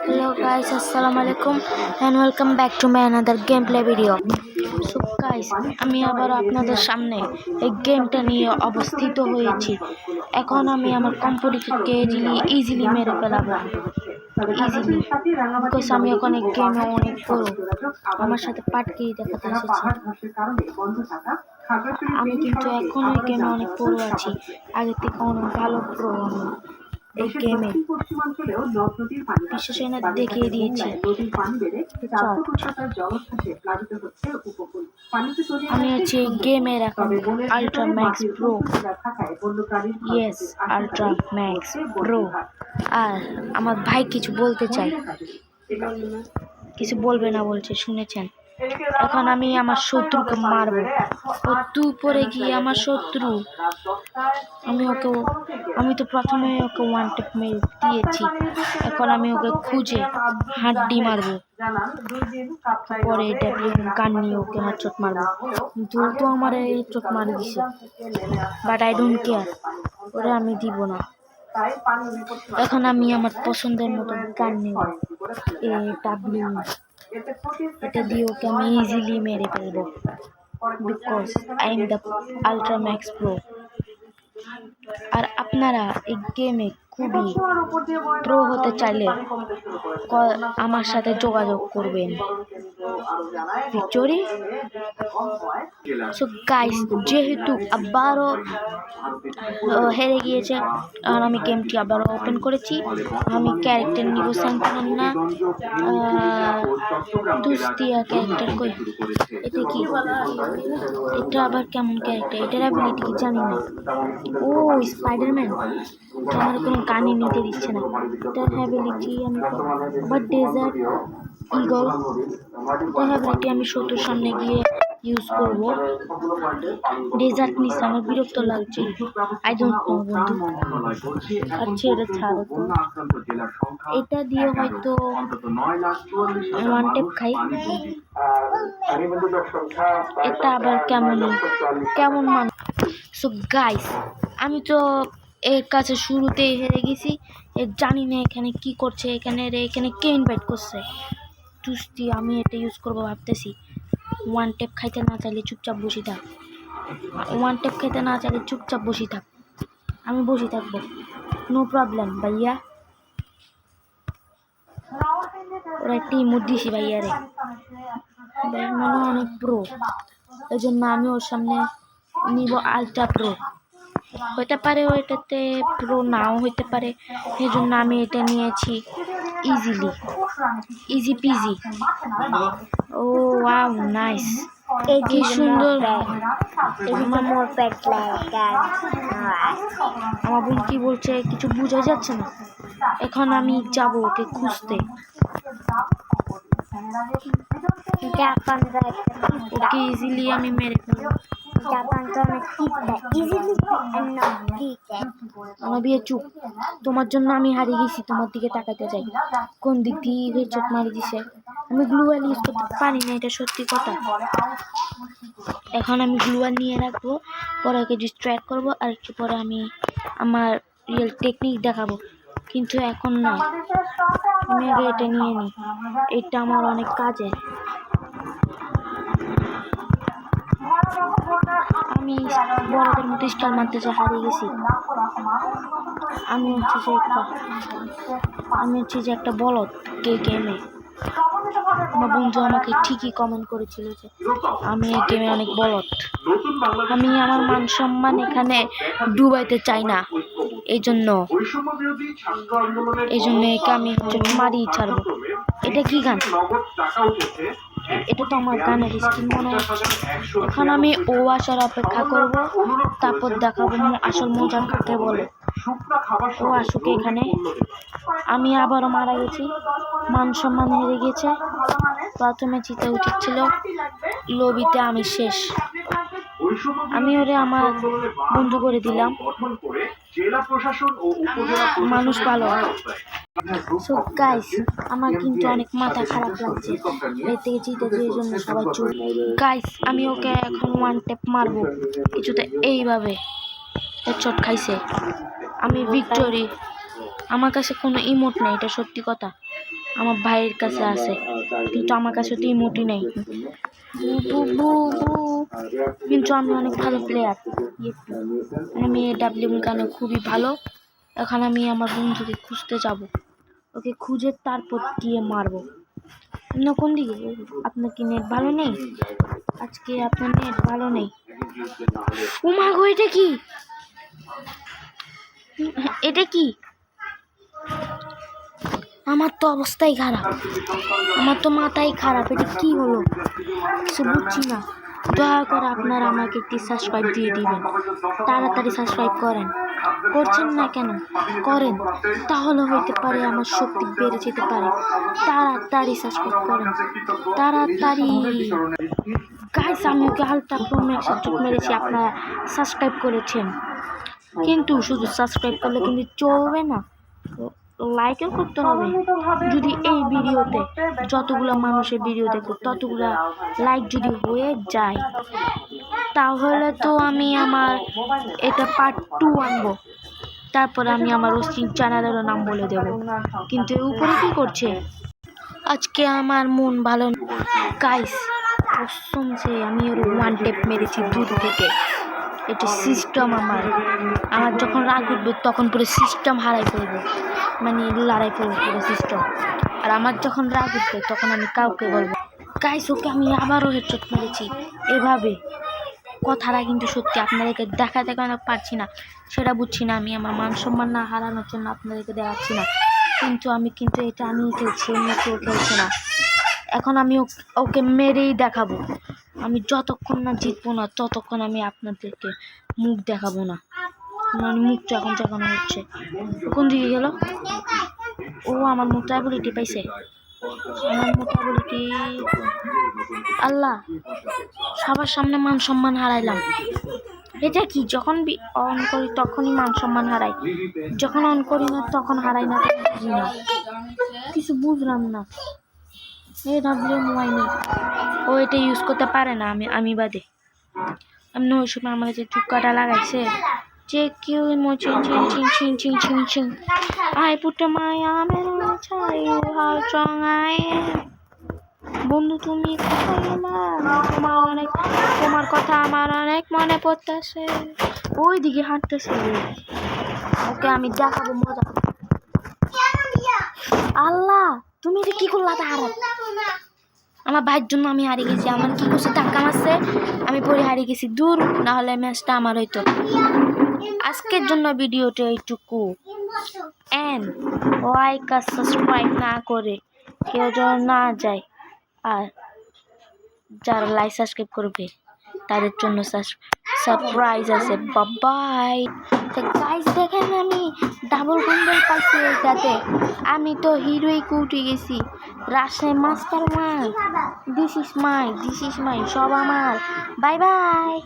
Hello guys, assalamu alaikum and welcome back to my another gameplay video. So guys, আমি আবার আপনাদের সামনে এই গেমটা নিয়ে অবস্থিত হয়েছি। এখন আমি আমার কম্পিটিটরকে ইজিলি মেরে ফেলাবো, ইজিলি, বিকজ আমি এখন এই গেমে অনেক পুরো। আমার সাথে পাটকেই দেখাতে এসেছি। আমি কিন্তু এখন এই গেমে অনেক পুরো আছি, আগে থেকে অনেক ভালো প্রো আমি এই গেমে বিশেষ না দেখিয়ে দিয়েছি। আমি আছি এই গেমের এখন ultra max pro, yes ultra max pro. আর আমার ভাই কিছু বলতে চাই, কিছু বলবে না বলছে, শুনেছেন? এখন আমি আমার শত্রুকে মারবো। ও পরে গিয়ে আমার শত্রু, আমি তো প্রথমে ওকে ওয়ান টেপ মেরে দিয়েছি। এখন আমি ওকে খুঁজে হাড্ডি মারবো, পরে গান নিয়ে ওকে হেডশট মারবো। কিন্তু তো আমার এই চোট মারি দিছে, বাট আই ডোন্ট কেয়ার, ওরে আমি দিব না। এখন আমি আমার পছন্দের মতো গান নেব, এটা দিয়ে ওকে আমি ইজিলি মেরে ফেলবো, because I am the ultra max pro. আর আপনারা এই গেমে খুবই প্রো হতে চাইলে আমার সাথে যোগাযোগ করবেন। ভিক্টোরি। সো গাইস, যেহেতু আবারও হেরে গিয়েছে, আর আমি গেমটি আবারও ওপেন করেছি। আমি ক্যারেক্টার নিব স্যান্টন না, দুস্তিয়া ক্যারেক্টার কই, এটা কি? এটা আবার কেমন ক্যারেক্টার? এটার অ্যাবিলিটি কি জানি না। ও স্পাইডারম্যান, তো আমার কোনো গানই নিতে দিচ্ছে না। এটার অ্যাবিলিটি আমি আবার ডেজার্ট ইগল, এটার অ্যাবিলিটি আমি শত্রুর সামনে গিয়ে ইউজ করব। ডেজার্ট নিচ্ছে, আমার বিরক্ত লাগছে। আই ডোন্ট নো বন্ধু, আচ্ছা এটা ছাড়ো তো। এটা দিয়ে হয়তো ওয়ান টেপ খাই। এটা আবার কেমন মানুষ। সো গাইস, আমি তো এর কাছে শুরুতেই হেরে গেছি। জানি না এখানে কি করছে, এখানে কে ইনভাইট করছে। দুস্তি আমি এটা ইউজ করবো ভাবতেছি। ওয়ান টেপ খাইতে না চাইলে চুপচাপ বসে থাক, ওয়ান টেপ খাইতে না চাইলে চুপচাপ বসে থাক। আমি বসে থাকবো, নো প্রবলেম ভাইয়া। ওরা একটি ইমোট দিছি ভাইয়া রে, মানে অনেক প্রো, এই জন্য আমি ওর সামনে নিব আল্ট্রা প্রো। হতে পারে ওইটাতে প্রো নাও হইতে পারে, এই জন্য আমি এটা নিয়েছি ইজি পিজি। ও ওয়াও নাইস, কি সুন্দর। আমার বোন কি বলছে কিছু বোঝা যাচ্ছে না। এখন আমি যাব ওকে খুঁজতে, ওকে ইজিলি আমি মেরে ফেলবো। আমার বিয়ে চুপ, তোমার জন্য আমি হারিয়ে গেছি। তোমার দিকে তাকাতে যাই, কোন দিক দিয়ে চোখ মারি দিছে। আমি গ্লুয়াল ইউজ করতে পারি না, এটা সত্যি কথা। এখন আমি গ্লুয়াল নিয়ে রাখবো, পরে ওকে ডিস্ট্র্যাক্ট করবো, আর একটু পরে আমি আমার রিয়েল টেকনিক দেখাবো। কিন্তু এখন না, আমি আগে এটা নিয়ে নিই, এটা আমার অনেক কাজে। আমি বড়দের মতো স্টার মারতে চাই, হারিয়ে গেছি। আমি হচ্ছে যে একটা বলদ গেমে। আমার বন্ধু আমাকে ঠিকই কমেন্ট করেছিল যে আমি এই গেমে অনেক বলদ। আমি আমার মান সম্মান এখানে ডুবাইতে চাই না, এই জন্য একে আমি মারিয়ে ছাড়বো। এটা কি গান? এটা তো আমার গানের স্কিন মনে হচ্ছে। এখন আমি ও আসার অপেক্ষা করব, তারপর দেখাবো আসল মজা কাকে বলে। ও আসুক এখানে। আমি আবারও মারা গেছি, মান সম্মান হেরে গেছে। প্রথমে জিতে উচিত ছিল, লবিতে আমি শেষ। আমি ওরে আমার বন্ধু করে দিলাম, মানুষ ভালো। সো গাইস, আমার কিন্তু অনেক মাথা খারাপ লাগছে এর থেকে জিতেছে, এই জন্য সবাই চুপ। গাইস, আমি ওকে এখন ওয়ান টেপ মারবো কিছুতে, এইভাবে হেডশট খাইছে। আমি ভিক্টোরি, আমার কাছে কোনো ইমোট নেই, এটা সত্যি কথা। আমার ভাইয়ের কাছে আছে, কিন্তু আমার কাছে তো ইমোটই নেই। কিন্তু আমি অনেক ভালো প্লেয়ার, আমি ডাব্লিউ গানে খুবই ভালো। এখন আমি আমার বন্ধুকে খুঁজতে যাব, ওকে খুঁজে তারপর দিয়ে মারবো। না কোন দিকে? আপনার কি নেট ভালো নেই? আজকে আপনার নেট ভালো নেই? উমা গো, এটা কি? এটা কি? আমার তো অবস্থাই খারাপ, আমার তো মাথাই খারাপ। এটা কি হলো কিছু বুঝছি না। দয়া করে আপনারা আমাকে একটি সাবস্ক্রাইব দিয়ে দিবেন, তাড়াতাড়ি সাবস্ক্রাইব করেন। করছেন না কেন? করেন, তাহলে হইতে পারে আমার শক্তি বেড়ে যেতে পারে। তাড়াতাড়ি সাবস্ক্রাইব করেন, তাড়াতাড়ি। গাইস, আমি ওকে আলট্রা প্রো ম্যাক্স চোখ মেরেছি, আপনারা সাবস্ক্রাইব করেছেন। কিন্তু শুধু সাবস্ক্রাইব করলে কিন্তু চলবে না, লাইকও করতে হবে। যদি এই ভিডিওতে যতগুলো মানুষের ভিডিও দেখো ততগুলা লাইক যদি হয়ে যায়, তাহলে তো আমি আমার এটা পার্ট 2 আনবো। তারপর আমি আমার অশ্বিন চ্যানেলেরও নাম বলে দেব। কিন্তু এর উপরে কি করছে? আজকে আমার মন ভালো গাইস, কসম সে আমি ওর ওয়ান টেপ মেরেছি দূর থেকে। এটা সিস্টেম। আমার যখন রাগ উঠবে তখন পুরো সিস্টেম হারাই ফেলবো, মানে লড়াই ফেলবো পুরো সিস্টেম। আর আমার যখন রাগ উঠবে তখন আমি কাউকে বলবো। গাইস, ওকে আমি আবারও হেডশট মেরেছি এভাবে। কথাটা কিন্তু সত্যি, আপনাদেরকে দেখাতে কেন পারছি না সেটা বুঝছি না। আমি আমার মান সম্মান না হারানোর জন্য আপনাদেরকে দেখাচ্ছি না, কিন্তু এটা আমি খেলছি, অন্য কেউ খেলছে না। এখন আমি ওকে মেরেই দেখাবো। আমি যতক্ষণ না জিতবো না ততক্ষণ আমি আপনাদেরকে মুখ দেখাবো না। মানে মুখটা এখন দেখানো হচ্ছে। কোন দিকে গেল? ও আমার মুখটা অ্যাবিলিটি পাইছে। আমার মোটামুটি আল্লাহ, সবার সামনে মান সম্মান হারাইলাম। এটা কি? যখন অন করি তখনই মান সম্মান হারাই, যখন অন করি না তখন হারাই না। বুঝি না, কিছু বুঝলাম না। এই ডাব্লিউ মোবাইল ও এটা ইউজ করতে পারে না, আমি বাদে। আমি ওই সময় আমার যে চুক্কাটা লাগাইছে, যে কেউ চিং চিং চিং চিং চিং চিং চিং I put my arm and tell you how strong I am. বন্ধু তুমি তোমার কথা আমার অনেক মনে পড়তেছে। ওই দিকে হাঁটতেছে, ওকে আমি দেখাবো মজা। আল্লাহ, তুমি এটা কি করলা? হারাত আমার ভাইয়ের জন্য আমি হারিয়ে গেছি। আমার কি করছে? ধাক্কা মারছে, আমি পরে হারিয়ে গেছি। দূর, না হলে ম্যাচটা আমার হইতো। আজকের জন্য ভিডিওটা এইটুকু। এন্ড লাইক আর সাবস্ক্রাইব না করে কেউ যেন না যায়, আর যারা লাইক সাবস্ক্রাইব করবে তাদের জন্য সারপ্রাইজ আছে। বাই। তো গাইস দেখেন, আমি ডাবল বান্ডেল পাইছি এটাতে। আমি তো হিরোই উঠে গেছি। Rajshahi master my, this is my সব আমার। Bye bye.